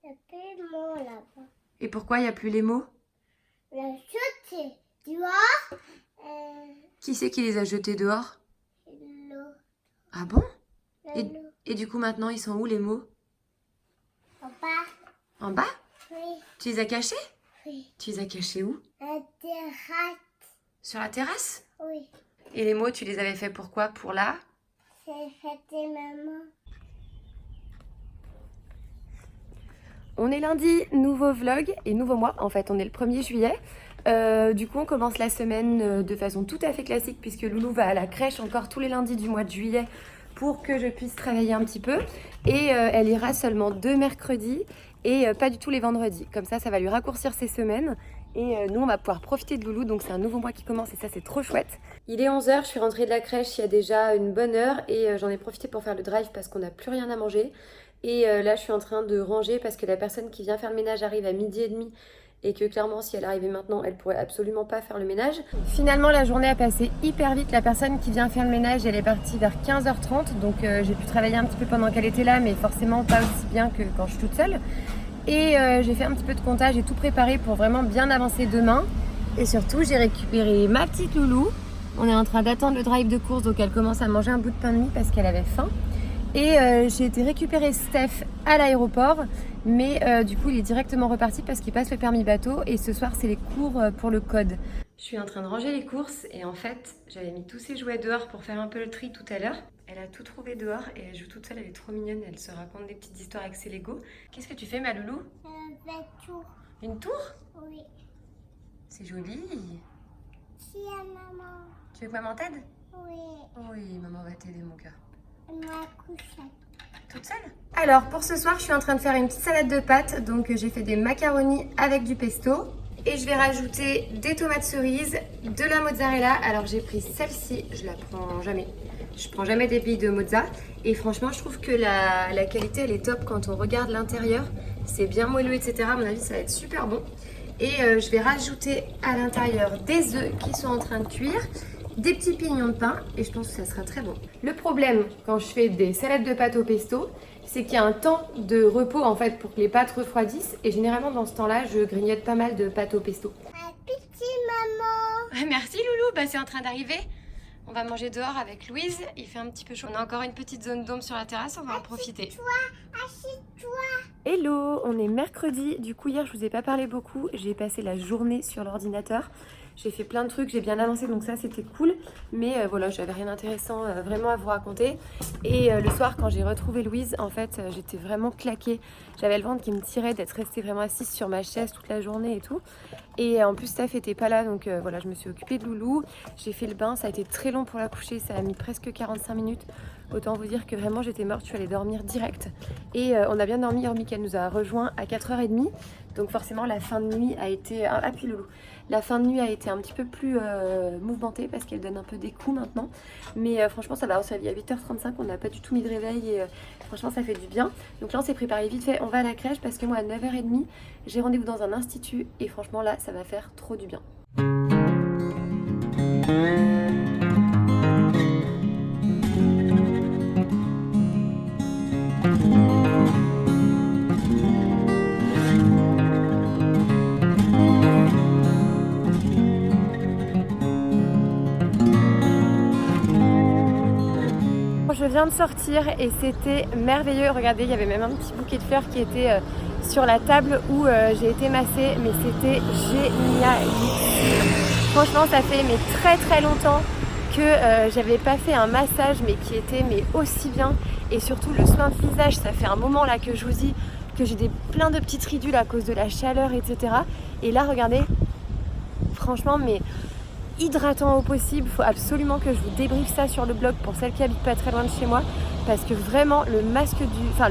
Il y a plus de mots là-bas. Et pourquoi il n'y a plus les mots? La chute, c'est dehors. Qui c'est qui les a jetés dehors? L'eau. Ah bon? Et, L'eau. et du coup maintenant ils sont où les mots? En bas. En bas? Oui. Tu les as cachés? Oui. Tu les as cachés où? La terrasse. Sur la terrasse? Oui. Et les mots tu les avais fait pourquoi? Pour là? C'est fêté maman. On est lundi, nouveau vlog et nouveau mois. En fait, on est le 1er juillet. Du coup, on commence la semaine de façon tout à fait classique puisque Loulou va à la crèche encore tous les lundis du mois de juillet pour que je puisse travailler un petit peu. Et elle ira seulement 2 mercredis et pas du tout les vendredis. Comme ça va lui raccourcir ses semaines. Et nous, on va pouvoir profiter de Loulou. Donc, c'est un nouveau mois qui commence et ça, c'est trop chouette. Il est 11 h, je suis rentrée de la crèche il y a déjà une bonne heure et j'en ai profité pour faire le drive parce qu'on n'a plus rien à manger. Et là, je suis en train de ranger parce que la personne qui vient faire le ménage arrive à 12h30 et que clairement, si elle arrivait maintenant, elle pourrait absolument pas faire le ménage. Finalement, la journée a passé hyper vite. La personne qui vient faire le ménage, elle est partie vers 15h30. Donc, j'ai pu travailler un petit peu pendant qu'elle était là, mais forcément pas aussi bien que quand je suis toute seule. Et j'ai fait un petit peu de comptage et tout préparé pour vraiment bien avancer demain. Et surtout, j'ai récupéré ma petite Loulou. On est en train d'attendre le drive de course, donc elle commence à manger un bout de pain de mie parce qu'elle avait faim. Et j'ai été récupérer Steph à l'aéroport, mais du coup il est directement reparti parce qu'il passe le permis bateau et ce soir c'est les cours pour le code. Je suis en train de ranger les courses et en fait j'avais mis tous ses jouets dehors pour faire un peu le tri tout à l'heure. Elle a tout trouvé dehors et elle joue toute seule, elle est trop mignonne, elle se raconte des petites histoires avec ses Lego. Qu'est-ce que tu fais ma loulou? Un tour. Une tour? Oui. C'est joli. Qui a maman? Tu veux que maman t'aide? Oui. Oui, maman va t'aider mon cœur. Ma couchette. Toute seule? Alors pour ce soir je suis en train de faire une petite salade de pâtes. Donc j'ai fait des macaronis avec du pesto. Et je vais rajouter des tomates cerises, de la mozzarella. Alors j'ai pris celle-ci, je la prends jamais. Je prends jamais des billes de mozza. Et franchement je trouve que la qualité elle est top quand on regarde l'intérieur. C'est bien moelleux etc. À mon avis ça va être super bon. Et je vais rajouter à l'intérieur des œufs qui sont en train de cuire. Des petits pignons de pain et je pense que ça sera très bon. Le problème quand je fais des salades de pâtes au pesto, c'est qu'il y a un temps de repos en fait pour que les pâtes refroidissent et généralement dans ce temps-là, je grignote pas mal de pâtes au pesto. Ma petite maman. Merci Loulou, bah, c'est en train d'arriver. On va manger dehors avec Louise, il fait un petit peu chaud. On a encore une petite zone d'ombre sur la terrasse, on va en profiter. Assieds-toi. Hello, on est mercredi, du coup hier je vous ai pas parlé beaucoup, j'ai passé la journée sur l'ordinateur. J'ai fait plein de trucs, j'ai bien avancé donc ça c'était cool. Mais voilà, j'avais rien d'intéressant vraiment à vous raconter. Et le soir quand j'ai retrouvé Louise, en fait j'étais vraiment claquée. J'avais le ventre qui me tirait d'être restée vraiment assise sur ma chaise toute la journée et tout. Et en plus Steph était pas là donc voilà, je me suis occupée de Loulou. J'ai fait le bain, ça a été très long pour la coucher, ça a mis presque 45 minutes. Autant vous dire que vraiment j'étais morte, je suis allée dormir direct. Et on a bien dormi hormis qu'elle nous a rejoint à 4h30. Donc forcément la fin de nuit a été... Ah puis Loulou. La fin de nuit a été un petit peu plus mouvementée parce qu'elle donne un peu des coups maintenant. Mais franchement ça va, on s'est réveillé à 8h35, on n'a pas du tout mis de réveil et franchement ça fait du bien. Donc là on s'est préparé vite fait, on va à la crèche parce que moi à 9h30 j'ai rendez-vous dans un institut et franchement là ça va faire trop du bien. Je viens de sortir et c'était merveilleux. Regardez, il y avait même un petit bouquet de fleurs qui était sur la table où j'ai été massée, mais c'était génial. Franchement, ça fait très longtemps que j'avais pas fait un massage, mais qui était aussi bien. Et surtout le soin de visage, ça fait un moment là que je vous dis que j'ai plein de petites ridules à cause de la chaleur, etc. Et là, regardez, franchement, hydratant au possible. Il faut absolument que je vous débriefe ça sur le blog pour celles qui habitent pas très loin de chez moi parce que vraiment le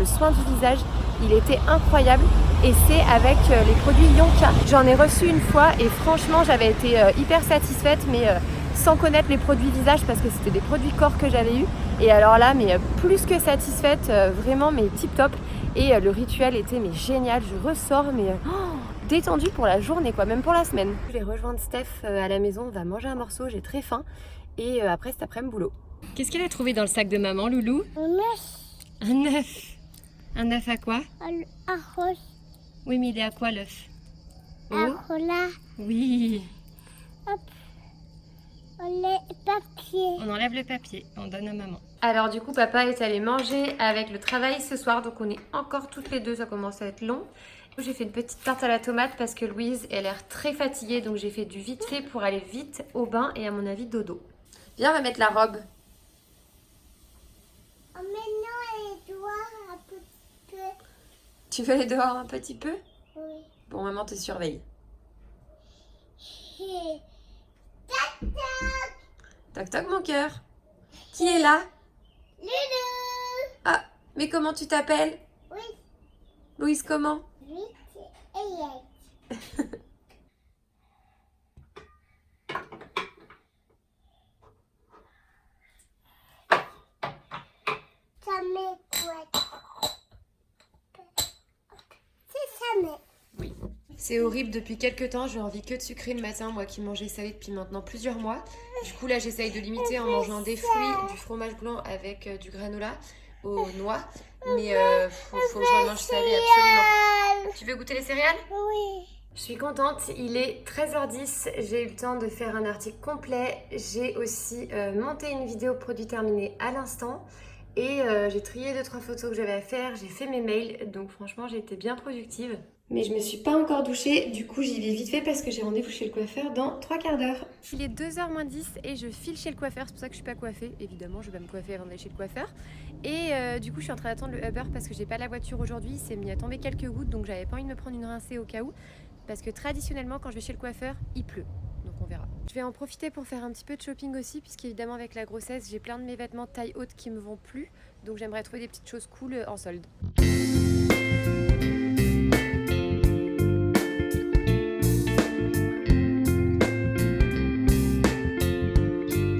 soin du visage il était incroyable et c'est avec les produits Yonka. J'en ai reçu une fois et franchement j'avais été hyper satisfaite mais sans connaître les produits visage parce que c'était des produits corps que j'avais eu et alors là plus que satisfaite, vraiment tip top et le rituel était génial. Je ressors détendue pour la journée quoi, même pour la semaine. Je vais rejoindre Steph à la maison, on va manger un morceau, j'ai très faim et après cet après-midi boulot. Qu'est-ce qu'elle a trouvé dans le sac de maman Loulou? Un œuf. Un œuf. Un œuf à quoi? Un rose. Oui, mais il est à quoi l'œuf? Alors là, Oui. hop, on les papiers. On enlève le papier, on donne à maman. Alors du coup, papa est allé manger avec le travail ce soir, donc on est encore toutes les deux, ça commence à être long. J'ai fait une petite tarte à la tomate parce que Louise elle a l'air très fatiguée, donc j'ai fait du vite fait pour aller vite au bain et à mon avis dodo. Viens, on va mettre la robe. Maintenant, les doigts un petit peu. Tu veux aller dehors un petit peu? Oui. Bon, maman te surveille. Tac, tac. Toc toc mon cœur. Qui est là? Loulou. Ah, mais comment tu t'appelles? Oui, Louise comment? vite et yet. Ça m'écoute. C'est ça, mais. C'est horrible, depuis quelques temps, j'ai envie que de sucrer le matin, moi qui mangeais salé depuis maintenant plusieurs mois. Du coup là j'essaye de limiter en mangeant des fruits, du fromage blanc avec du granola aux noix. Mais faut que je mange salé absolument. Tu veux goûter les céréales? Oui. Je suis contente, il est 13h10, j'ai eu le temps de faire un article complet. J'ai aussi monté une vidéo produit terminé à l'instant. Et j'ai trié 2-3 photos que j'avais à faire, j'ai fait mes mails, donc franchement j'ai été bien productive. Mais je me suis pas encore douchée, du coup j'y vais vite fait parce que j'ai rendez-vous chez le coiffeur dans 3 quarts d'heure. Il est 2h moins 10 et je file chez le coiffeur, c'est pour ça que je suis pas coiffée. Évidemment je vais me coiffer avant d'aller chez le coiffeur. Et du coup je suis en train d'attendre le Uber parce que j'ai pas la voiture aujourd'hui, il s'est mis à tomber quelques gouttes, donc j'avais pas envie de me prendre une rincée au cas où. Parce que traditionnellement quand je vais chez le coiffeur, il pleut. Donc on verra. Je vais en profiter pour faire un petit peu de shopping aussi, puisqu'évidemment avec la grossesse, j'ai plein de mes vêtements taille haute qui me vont plus. Donc j'aimerais trouver des petites choses cool en solde.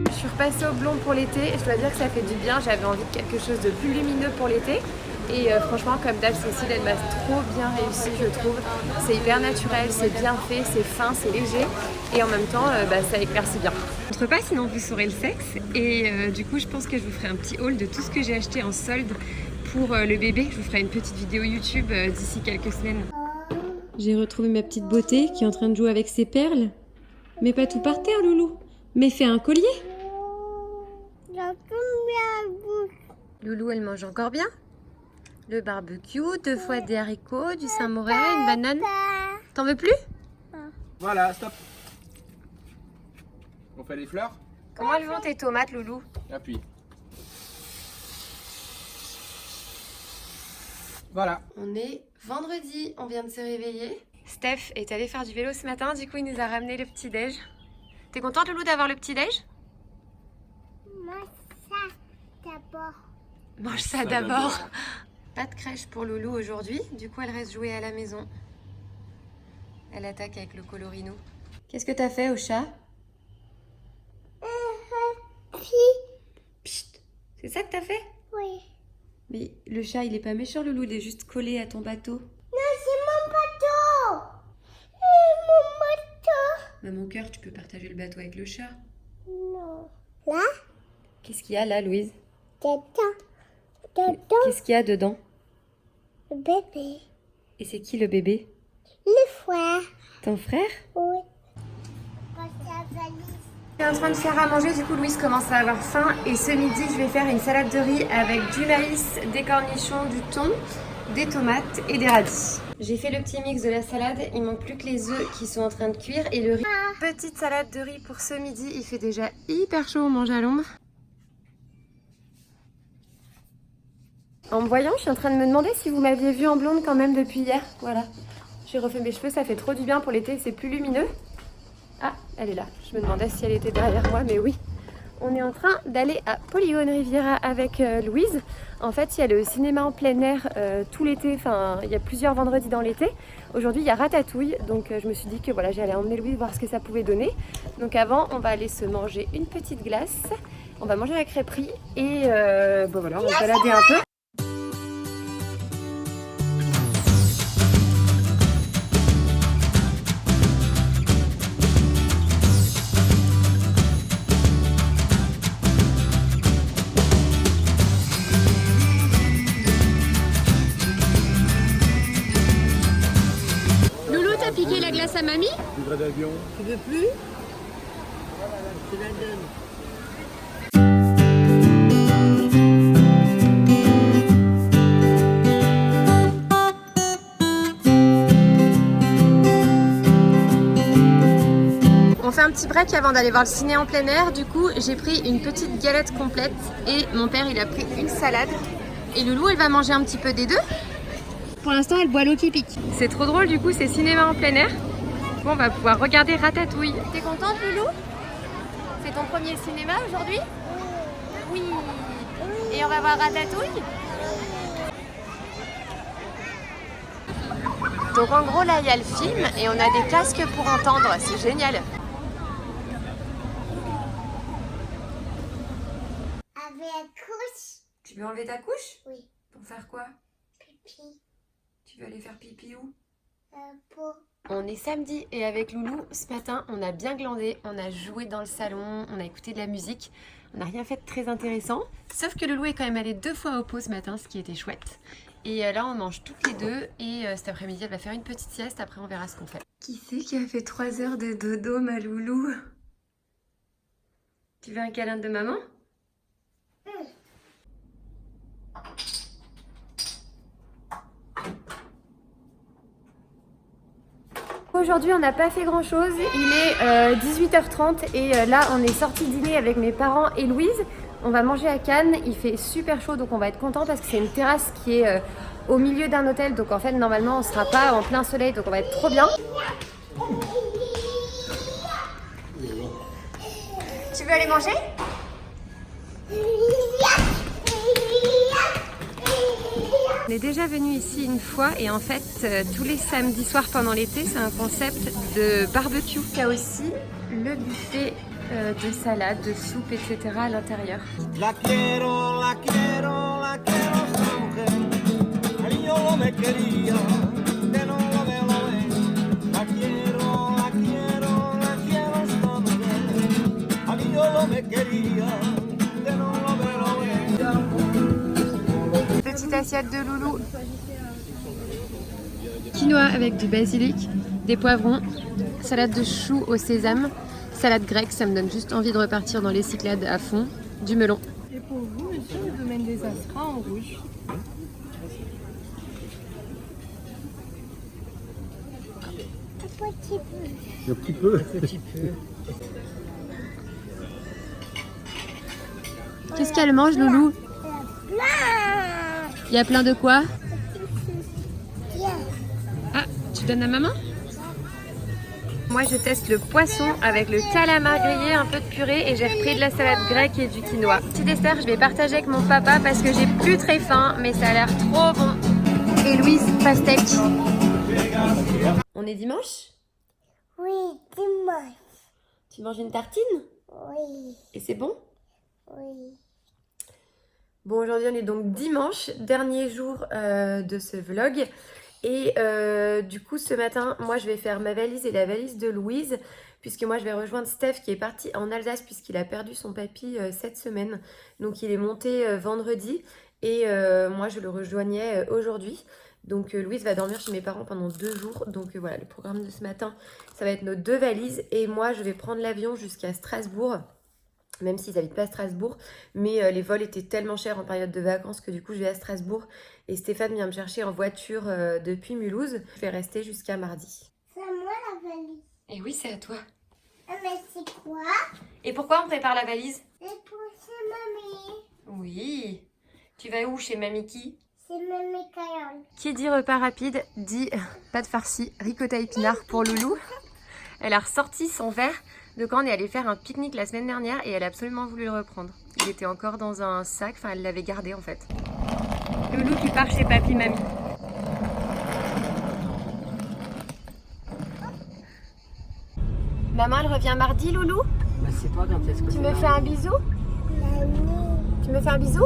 Je suis repassée au blond pour l'été et je dois dire que ça fait du bien. J'avais envie de quelque chose de plus lumineux pour l'été. Et franchement, comme d'hab, Cécile, elle m'a trop bien réussi, je trouve. C'est hyper naturel, c'est bien fait, c'est fin, c'est léger. Et en même temps, ça éclaircit bien. Je ne montre pas, sinon vous saurez le sexe. Et du coup, je pense que je vous ferai un petit haul de tout ce que j'ai acheté en solde pour le bébé. Je vous ferai une petite vidéo YouTube d'ici quelques semaines. J'ai retrouvé ma petite beauté qui est en train de jouer avec ses perles. Mais pas tout par terre, Loulou. Mais fais un collier. J'en tombe bien à bouche. Loulou, elle mange encore bien. Le barbecue, 2 fois des haricots, du samouraï, une banane. T'en veux plus? Voilà, stop. On fait les fleurs? Comment elles vont tes tomates, Loulou? Appuie. Voilà. On est vendredi, on vient de se réveiller. Steph est allé faire du vélo ce matin, du coup il nous a ramené le petit-déj. T'es contente, Loulou, d'avoir le petit-déj? Moi, ça d'abord. Mange ça d'abord. Pas de crèche pour Loulou aujourd'hui, du coup elle reste jouer à la maison. Elle attaque avec le colorino. Qu'est-ce que t'as fait au chat? Psst, c'est ça que t'as fait? Oui. Mais le chat il est pas méchant, Loulou, il est juste collé à ton bateau. Non, c'est mon bateau. C'est mon bateau. Mais mon cœur, tu peux partager le bateau avec le chat. Non. Là, Qu'est-ce qu'il y a là, Louise? dedans. Dedans, Qu'est-ce qu'il y a dedans? le bébé. Et c'est qui le bébé? Le frère. Ton frère? Oui. Quand ça valise. Je suis en train de faire à manger, du coup Louise commence à avoir faim. Et ce midi, je vais faire une salade de riz avec du maïs, des cornichons, du thon, des tomates et des radis. J'ai fait le petit mix de la salade, il manque plus que les œufs qui sont en train de cuire et le riz. Petite salade de riz pour ce midi, il fait déjà hyper chaud, on mange à l'ombre. En me voyant, je suis en train de me demander si vous m'aviez vue en blonde quand même depuis hier. Voilà, j'ai refait mes cheveux, ça fait trop du bien pour l'été, c'est plus lumineux. Ah, elle est là. Je me demandais si elle était derrière moi, mais oui. On est en train d'aller à Polygone Riviera avec Louise. En fait, il y a le cinéma en plein air tout l'été. Enfin, il y a plusieurs vendredis dans l'été. Aujourd'hui, il y a Ratatouille. Donc, je me suis dit que voilà, j'allais emmener Louise voir ce que ça pouvait donner. Donc, avant, on va aller se manger une petite glace. On va manger la crêperie. Et bon, voilà, on va se balader un peu. à mamie? Livret d'avion. Tu veux plus? Je te la donne. On fait un petit break avant d'aller voir le ciné en plein air. Du coup, j'ai pris une petite galette complète et mon père il a pris une salade. Et Loulou elle va manger un petit peu des deux. Pour l'instant elle boit l'eau qui pique. C'est trop drôle, du coup c'est cinéma en plein air. Bon, on va pouvoir regarder Ratatouille. T'es contente Loulou? C'est ton premier cinéma aujourd'hui? Oui. Et on va voir Ratatouille? Donc en gros là il y a le film et on a des casques pour entendre, c'est génial. Avec la couche. Tu veux enlever ta couche? Oui. Pour faire quoi? Pipi. Tu veux aller faire pipi où? Pour. On est samedi et avec Loulou, ce matin, on a bien glandé, on a joué dans le salon, on a écouté de la musique. On n'a rien fait de très intéressant, sauf que Loulou est quand même allée 2 fois au pot ce matin, ce qui était chouette. Et là, on mange toutes les deux et cet après-midi, elle va faire une petite sieste, après on verra ce qu'on fait. Qui c'est qui a fait 3 heures de dodo, ma Loulou? Tu veux un câlin de maman? Aujourd'hui on n'a pas fait grand chose, il est 18h30 et là on est sorti dîner avec mes parents et Louise. On va manger à Cannes, il fait super chaud donc on va être content parce que c'est une terrasse qui est au milieu d'un hôtel, donc en fait normalement on sera pas en plein soleil, donc on va être trop bien. Tu veux aller manger? On est déjà venu ici une fois et en fait tous les samedis soirs pendant l'été c'est un concept de barbecue. Il y a aussi le buffet de salade, de soupe, etc. à l'intérieur. La quiero, la quiero, la quiero esta mujer. El niño no me quería, que no lo veo, lo ve. La quiero, la quiero, la quiero esta mujer. El niño no me quería, que no lo veo, lo ve. Petite assiette de Loulou. Quinoa avec du basilic, des poivrons, salade de choux au sésame, salade grecque, ça me donne juste envie de repartir dans les Cyclades à fond, du melon. Et pour vous, monsieur, je vous mène des astrats en rouge. Un petit peu. Un petit peu. Qu'est-ce qu'elle mange, Loulou? Il y a plein de quoi? Ah, tu donnes à maman? Moi, je teste le poisson avec le calamar grillé, un peu de purée et j'ai repris de la salade grecque et du quinoa. Petit dessert, je vais partager avec mon papa parce que j'ai plus très faim, mais ça a l'air trop bon. Et Louise, pastèque. On est dimanche? Oui, dimanche. Tu manges une tartine? Oui. Et c'est bon? Oui. Bon, aujourd'hui on est donc dimanche, dernier jour de ce vlog. Et du coup ce matin, moi je vais faire ma valise et la valise de Louise, puisque moi je vais rejoindre Steph qui est parti en Alsace puisqu'il a perdu son papy cette semaine. Donc il est monté vendredi et moi je le rejoignais aujourd'hui. Donc Louise va dormir chez mes parents pendant 2 jours. Donc voilà, le programme de ce matin, ça va être nos 2 valises. Et moi je vais prendre l'avion jusqu'à Strasbourg. Même s'ils n'habitent pas à Strasbourg, mais les vols étaient tellement chers en période de vacances que du coup je vais à Strasbourg et Stéphane vient me chercher en voiture depuis Mulhouse. Je vais rester jusqu'à mardi. C'est à moi la valise. Et oui, c'est à toi. Ah, mais c'est quoi? Et pourquoi on prépare la valise? C'est pour chez mamie. Oui. Tu vas où chez Mamie qui? C'est mamie Carole. Qui dit repas rapide dit pâte farcie, ricotta épinard pour Loulou. Elle a ressorti son verre de quand on est allé faire un pique-nique la semaine dernière et elle a absolument voulu le reprendre. Il était encore dans un sac, enfin elle l'avait gardé en fait. Loulou qui part chez papy mamie. Maman elle revient mardi, Loulou? Je sais pas quand est-ce que Tu me fais un bisou? Tu me fais un bisou?